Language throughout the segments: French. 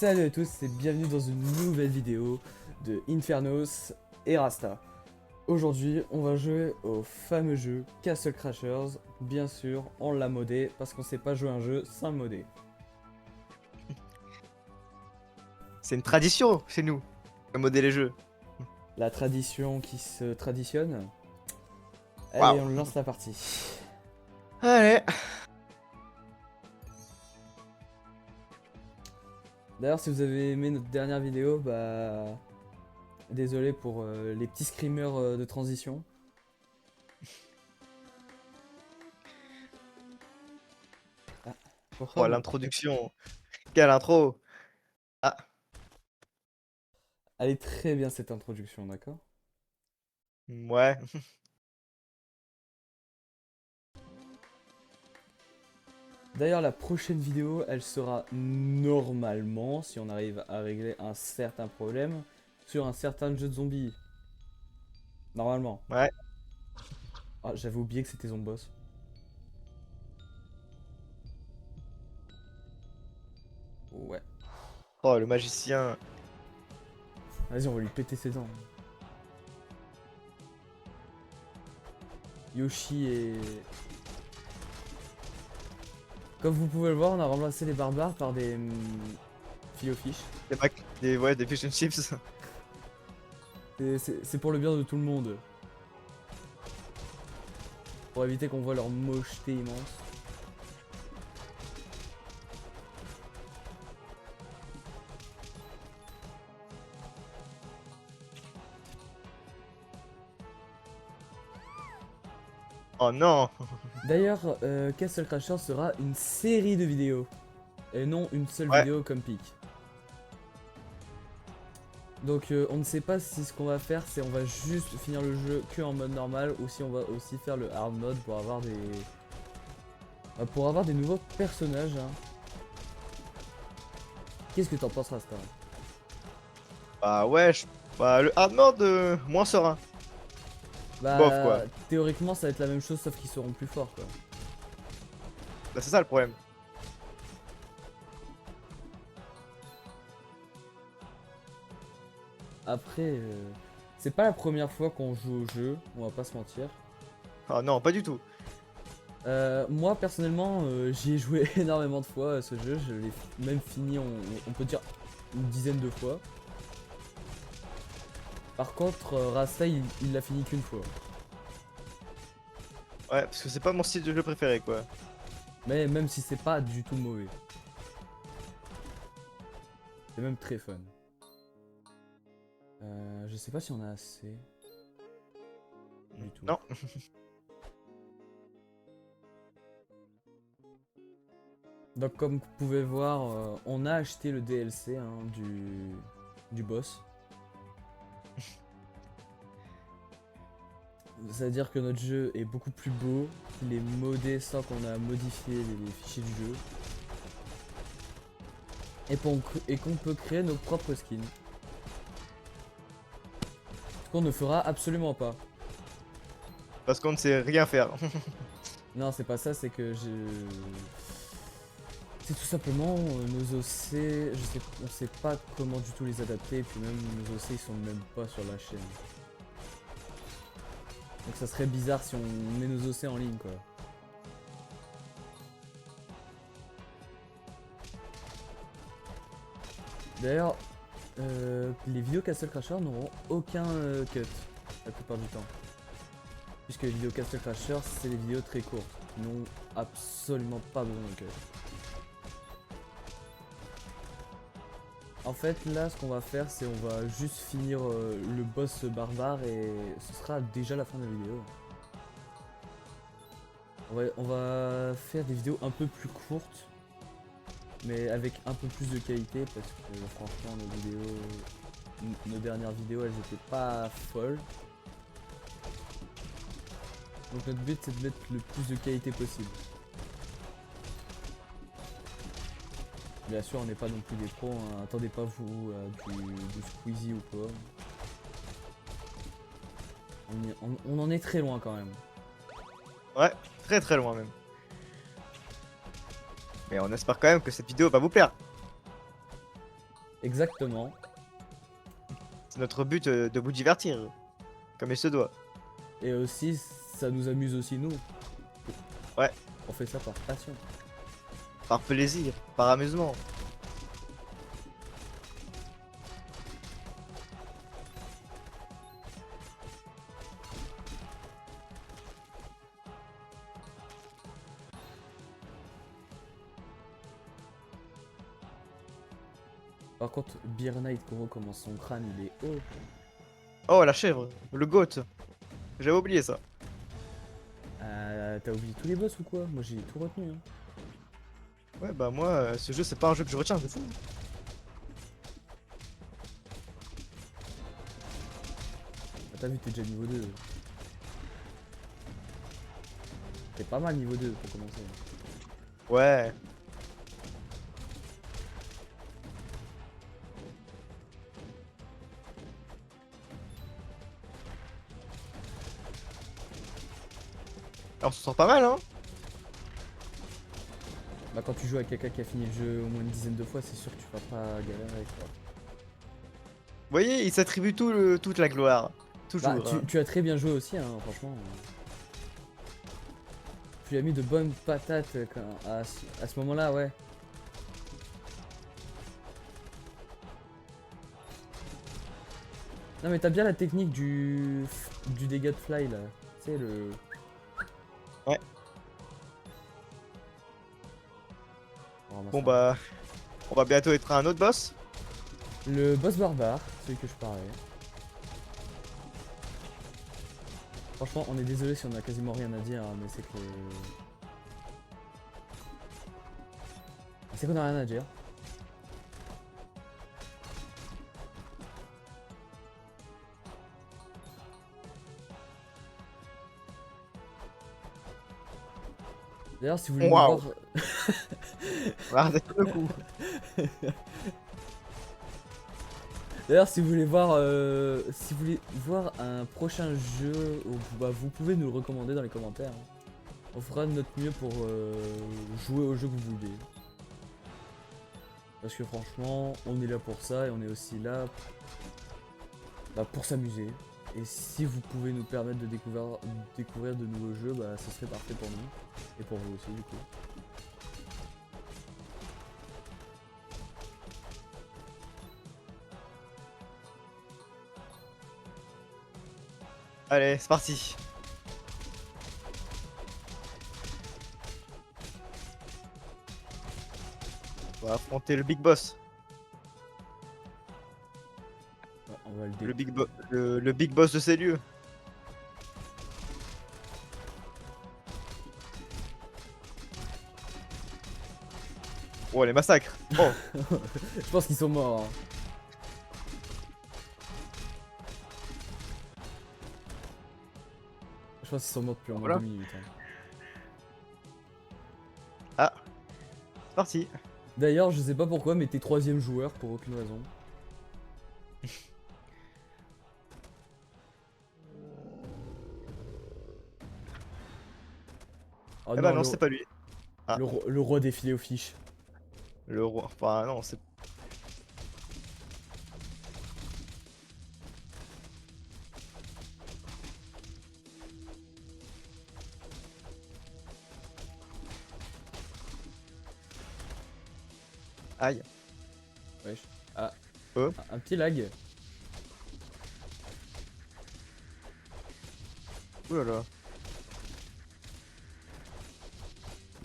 Salut à tous et bienvenue dans une nouvelle vidéo de Infernos et Rasta. Aujourd'hui, on va jouer au fameux jeu Castle Crashers. Bien sûr, on l'a modé parce qu'on sait pas jouer un jeu sans le modder. C'est une tradition chez nous, de modder les jeux. La tradition qui se traditionne. Allez, Waouh. on lance la partie. Allez. D'ailleurs, si vous avez aimé notre dernière vidéo, bah... Désolé pour les petits screamers de transition. Ah, pourquoi Oh, on... l'introduction. Quelle intro. Ah, Elle est très bien cette introduction, d'accord? ouais. D'ailleurs, la prochaine vidéo, elle sera normalement, si on arrive à régler un certain problème, sur un certain jeu de zombies. Normalement. Ouais. Ah, j'avais oublié que c'était Zomboss. Ouais. Oh, le magicien. Vas-y, on va lui péter ses dents. Yoshi et... Comme vous pouvez le voir, on a remplacé les barbares par des... filet aux fiches. Des fish and chips. C'est pour le bien de tout le monde. Pour éviter qu'on voit leur mocheté immense. Oh non. D'ailleurs, Castle Crashers sera une série de vidéos. Et non une seule Ouais. vidéo comme pic. Donc on ne sait pas si ce qu'on va faire c'est on va juste finir le jeu que en mode normal ou si on va aussi faire le hard mode pour avoir des nouveaux personnages. Hein. Qu'est-ce que t'en penses, Rasta? Bah ouais, bah, le hard mode, moins serein. Bof quoi. Bah théoriquement ça va être la même chose sauf qu'ils seront plus forts quoi. Bah, c'est ça le problème. Après c'est pas la première fois qu'on joue au jeu, on va pas se mentir. Oh non, pas du tout. Moi personnellement j'y ai joué énormément de fois à ce jeu, je l'ai même fini on peut dire une dizaine de fois. Par contre Rasta il l'a fini qu'une fois. Ouais, parce que c'est pas mon style de jeu préféré quoi. Mais même si c'est pas du tout mauvais. C'est même très fun. Je sais pas si on a assez. Du tout. Non. Donc comme vous pouvez voir, on a acheté le DLC hein, du boss. C'est-à-dire que notre jeu est beaucoup plus beau, qu'il est modé sans qu'on a modifié les fichiers du jeu. Et qu'on peut créer nos propres skins. Ce qu'on ne fera absolument pas. Parce qu'on ne sait rien faire. Non, c'est pas ça, c'est que c'est tout simplement nos OC, on sait pas comment du tout les adapter, et puis même nos OC ils sont même pas sur la chaîne. Donc ça serait bizarre si on met nos OC en ligne quoi. D'ailleurs, les vidéos Castle Crashers n'auront aucun cut la plupart du temps. Puisque les vidéos Castle Crashers c'est des vidéos très courtes, qui n'ont absolument pas besoin de cut. En fait là ce qu'on va faire c'est on va juste finir le boss barbare et ce sera déjà la fin de la vidéo. On va faire des vidéos un peu plus courtes mais avec un peu plus de qualité parce que franchement nos dernières vidéos elles étaient pas folles. Donc notre but c'est de mettre le plus de qualité possible. Bien sûr on n'est pas non plus des pros, hein. Attendez pas vous à du Squeezie ou quoi. On en est très loin quand même. Ouais, très très loin même. Mais on espère quand même que cette vidéo va vous plaire. Exactement. C'est notre but de vous divertir. Comme il se doit. Et aussi, ça nous amuse aussi nous. Ouais. On fait ça par passion. Par plaisir, par amusement. Par contre, Beer Knight, Koro commence son crâne, il est haut. Oh la chèvre, le goat. J'avais oublié ça. T'as oublié tous les boss ou quoi? Moi j'ai tout retenu. Hein. Ouais bah moi, ce jeu c'est pas un jeu que je retiens, c'est fou. Ah, t'as vu, t'es déjà niveau 2. T'es pas mal niveau 2 pour commencer. Ouais. Alors, on se sent pas mal, hein. Bah quand tu joues avec quelqu'un qui a fini le jeu au moins une dizaine de fois, c'est sûr que tu vas pas galérer quoi. Vous voyez, il s'attribue toute la gloire. Toujours. Bah Hein. tu as très bien joué aussi, hein, franchement. Tu as mis de bonnes patates à ce moment-là, ouais. Non mais t'as bien la technique du dégât de fly là. Tu sais le... Ouais. Bon Bah, on va bientôt être à un autre boss. le boss barbare, celui que je parlais. Franchement, on est désolé si on a quasiment rien à dire, hein, mais c'est que... C'est qu'on a rien à dire. D'ailleurs, si vous voulez Waouh. voir... Regardez le coup. D'ailleurs, si vous voulez voir un prochain jeu, bah, vous pouvez nous le recommander dans les commentaires. Hein. On fera de notre mieux pour jouer au jeu que vous voulez. Parce que franchement, on est là pour ça et on est aussi là bah, pour s'amuser. Et si vous pouvez nous permettre de découvrir de nouveaux jeux, bah, ce serait parfait pour nous. Et pour vous aussi, du coup. Allez, c'est parti. On va affronter le big boss. Ouais, on va Le big boss de ces lieux. Oh, les massacres. Oh. Je pense qu'ils sont morts. Hein. Je pense qu'ils sont morts depuis au moins Voilà. 2 minutes. Hein. Ah, c'est parti. D'ailleurs, je sais pas pourquoi, mais t'es 3ème joueur pour aucune raison. Oh Eh bah non, c'est pas lui. Ah. Le roi des filets aux fiches. Le roi. Enfin, non, c'est. Aïe. Wesh. Ah. Oh. Un petit lag. Ouh là là.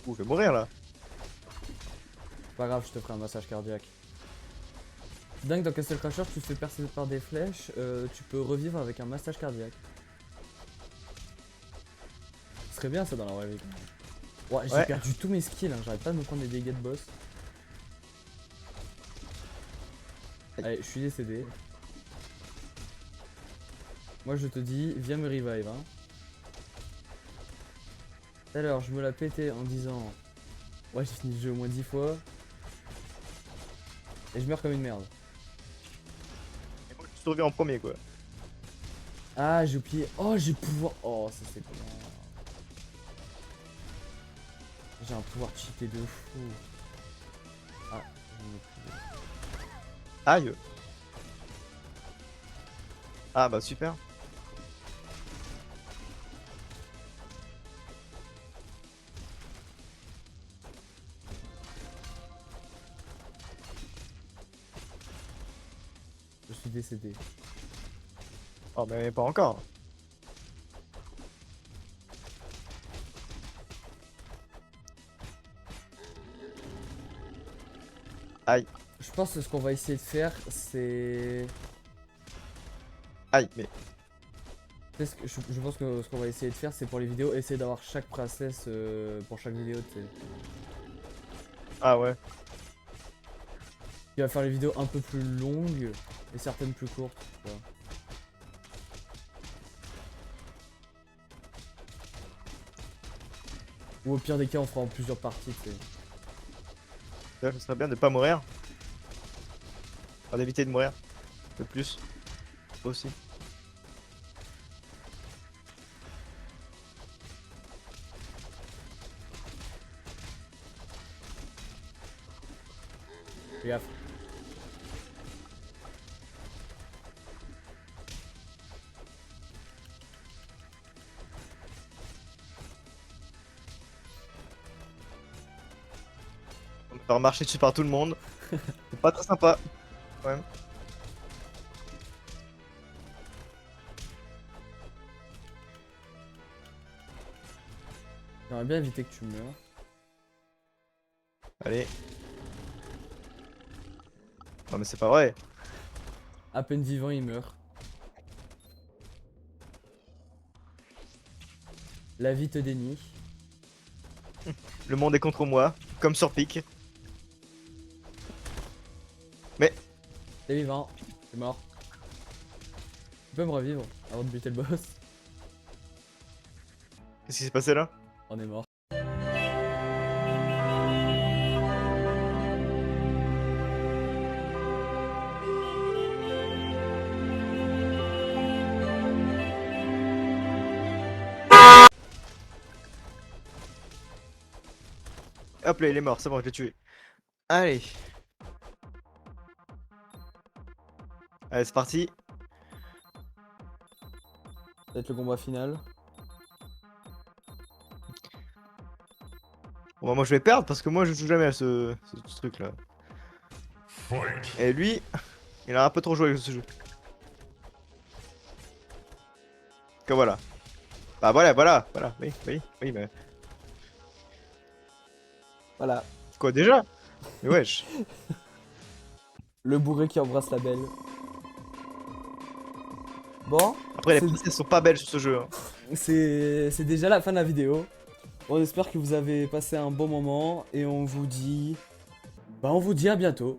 Ouh, je vais mourir là. Pas grave, je te ferai un massage cardiaque. Dingue, dans Castle Crashers, tu te fais percer par des flèches, tu peux revivre avec un massage cardiaque. Ce serait bien ça dans la vraie vie. Ouais, j'ai perdu tous mes skills, hein. J'arrête pas de me prendre des dégâts de boss. Allez, je suis décédé. Moi je te dis, viens me revive. Hein. Tout à l'heure, je me la pétais en disant, ouais, j'ai fini le jeu au moins 10 fois. Et je meurs comme une merde. Et moi, je survis en premier quoi. Ah, j'ai oublié. Oh, j'ai pouvoir. Oh, ça c'est bien. J'ai un pouvoir cheaté de fou. Ah, Aïe. Ah bah super. Je suis décédé. Oh mais pas encore. Aïe. Je pense que ce qu'on va essayer de faire, c'est... Aïe, mais... Je pense que ce qu'on va essayer de faire, c'est pour les vidéos, essayer d'avoir chaque princesse pour chaque vidéo, tu sais. Ah ouais. Il va faire les vidéos un peu plus longues et certaines plus courtes, tu vois. Ou au pire des cas, on fera en plusieurs parties, tu sais. Là, ce serait bien de pas mourir. Enfin, d'éviter de mourir. Le plus. Aussi. Fais gaffe. On va faire marcher dessus par tout le monde. C'est pas très sympa. Quand même. J'aimerais bien éviter que tu meurs. Allez. Non mais c'est pas vrai. À peine vivant, il meurt. La vie te dénie. Le monde est contre moi. Comme sur pic. Mais... T'es vivant. T'es mort. Tu peux me revivre avant de buter le boss. Qu'est-ce qui s'est passé là? On est mort. Hop là, il est mort, c'est bon, je l'ai tué. Allez. Allez, c'est parti. Peut-être le combat final. Bon, bah, moi je vais perdre parce que moi je joue jamais à ce truc là. Et lui, il a un peu trop joué avec ce jeu. Que voilà. Bah voilà. Oui, mais... Voilà. Quoi déjà? Mais wesh. Le bourré qui embrasse la belle. Bon. Après les princesses sont pas belles sur ce jeu. Hein. C'est déjà la fin de la vidéo. On espère que vous avez passé un bon moment et on vous dit... Bah on vous dit à bientôt.